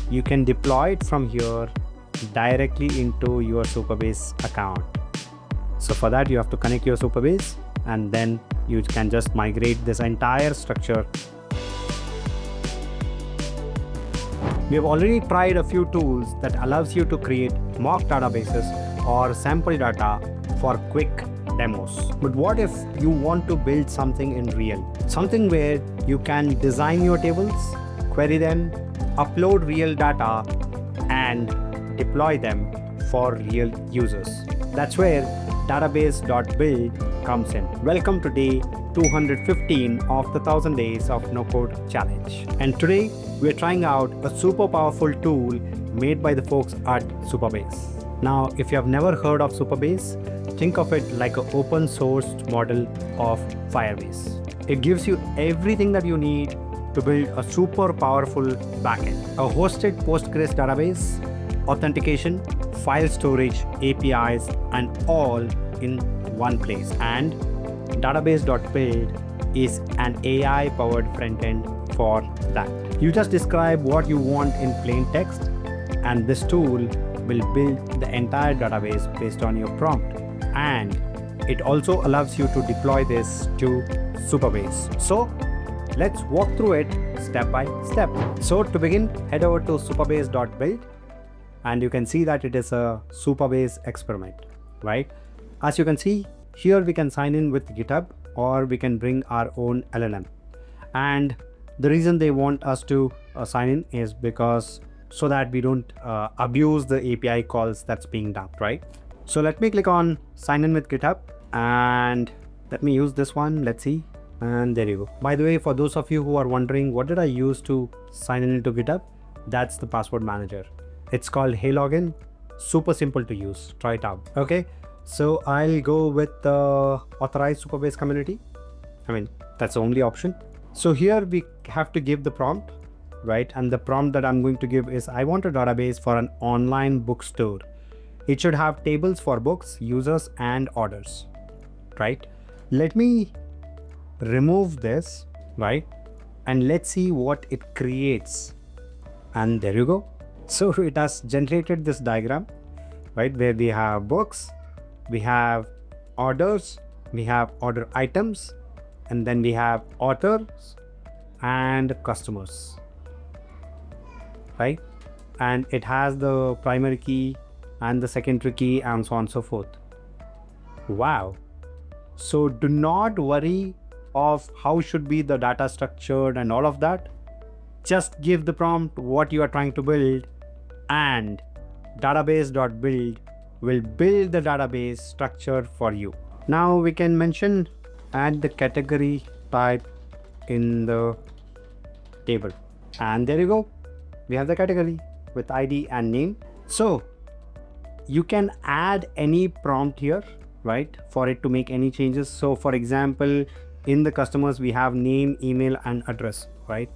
you can deploy it from here directly into your Supabase account. So for that, you have to connect your Supabase, and then you can just migrate this entire structure. We have already tried a few tools that allows you to create mock databases or sample data for quick demos. But what if you want to build something in real? Something where you can design your tables, query them, upload real data, and deploy them for real users. That's where Database.Build comes in. Welcome to day 215 of the 1000 Days of No Code Challenge. And today we're trying out a super powerful tool made by the folks at Supabase. Now, if you have never heard of Supabase, think of it like an open source model of Firebase. It gives you everything that you need to build a super powerful backend. A hosted Postgres database, authentication, file storage, APIs, and all in one place. And Database.Build is an AI-powered front-end for that. You just describe what you want in plain text, and this tool will build the entire database based on your prompt. And it also allows you to deploy this to Supabase. So let's walk through it step by step. So to begin, head over to Supabase.Build, and you can see that it is a Supabase experiment, right? As you can see, here we can sign in with GitHub, or we can bring our own LLM. And the reason they want us to sign in is because so that we don't abuse the API calls that's being done, right? So let me click on sign in with GitHub, and let me use this one. Let's see. And there you go. By the way, for those of you who are wondering what did I use to sign in into GitHub, that's the password manager. It's called Hey Login. Super simple to use. Try it out. Okay. So I'll go with the authorized Supabase community. I mean, that's the only option. So here we have to give the prompt, right? And the prompt that I'm going to give is, I want a database for an online bookstore. It should have tables for books, users, and orders, right? Let me remove this, right? And let's see what it creates. And there you go. So it has generated this diagram, right? Where we have books, we have orders, we have order items, and then we have authors and customers, right? And it has the primary key and the secondary key and so on and so forth. Wow. So do not worry of how should be the data structured and all of that. Just give the prompt what you are trying to build, and Database.Build will build the database structure for you. Now we can mention add the category type in the table, and there you go. We have the category with ID and name. So you can add any prompt here, right, for it to make any changes. So for example, in the customers we have name, email, and address, right?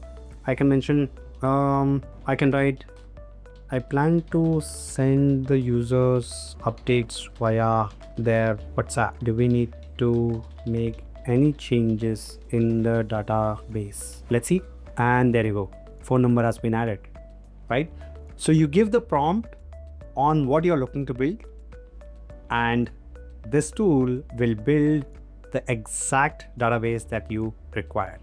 I can mention I can write, I plan to send the users updates via their WhatsApp. Do we need to make any changes in the database? Let's see. And there you go. Phone number has been added, right? So you give the prompt on what you're looking to build, and this tool will build the exact database that you require.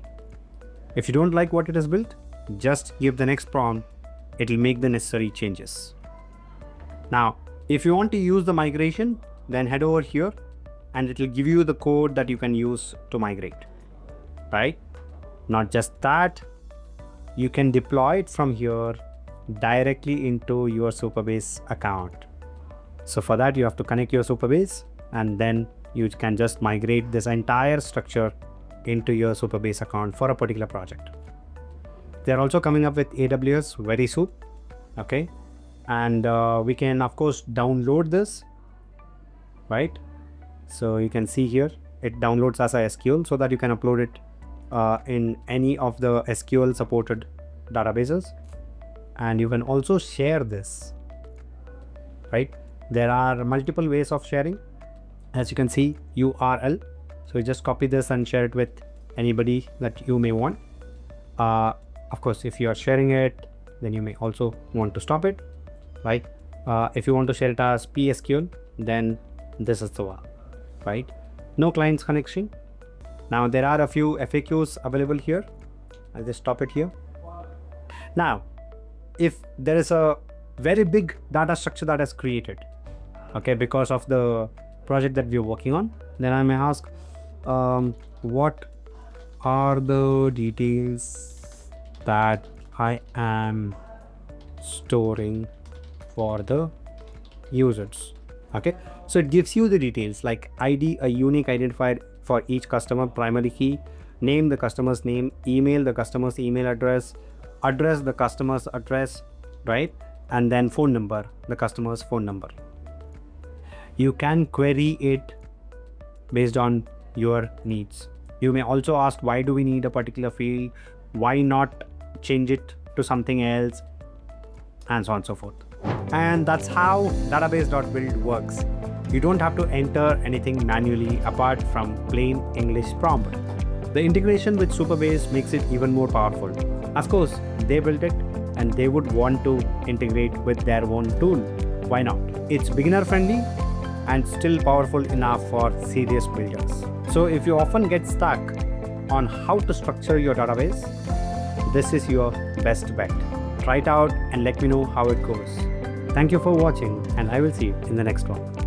If you don't like what it has built, just give the next prompt. It will make the necessary changes. Now, if you want to use the migration, then head over here and it will give you the code that you can use to migrate, right? Not just that, you can deploy it from here directly into your Supabase account. So for that, you have to connect your Supabase, and then you can just migrate this entire structure into your Supabase account for a particular project. They're also coming up with AWS very soon, okay? And we can of course download this, right? So you can see here, it downloads as a SQL so that you can upload it in any of the SQL supported databases. And you can also share this, right? There are multiple ways of sharing. As you can see, URL. So you just copy this and share it with anybody that you may want. Of course, if you are sharing it then you may also want to stop it, right? If you want to share it as PSQL, then this is the one, right? No clients connection. Now there are a few FAQs available here. I'll just stop it here. Now, if there is a very big data structure that is created, okay, because of the project that we're working on, then I may ask, what are the details that I am storing for the users? Okay, so it gives you the details like ID, a unique identifier for each customer, primary key, name the customer's name, email the customer's email address, address the customer's address, right? And then phone number, the customer's phone number. You can query it based on your needs. You may also ask, why do we need a particular field? Why not change it to something else? And so on and so forth. And that's how Database.Build works. You don't have to enter anything manually apart from plain English prompt. The integration with Supabase makes it even more powerful. Of course, they built it and they would want to integrate with their own tool. Why not? It's beginner friendly and still powerful enough for serious builders. So if you often get stuck on how to structure your database, this is your best bet. Try it out and let me know how it goes. Thank you for watching, and I will see you in the next one.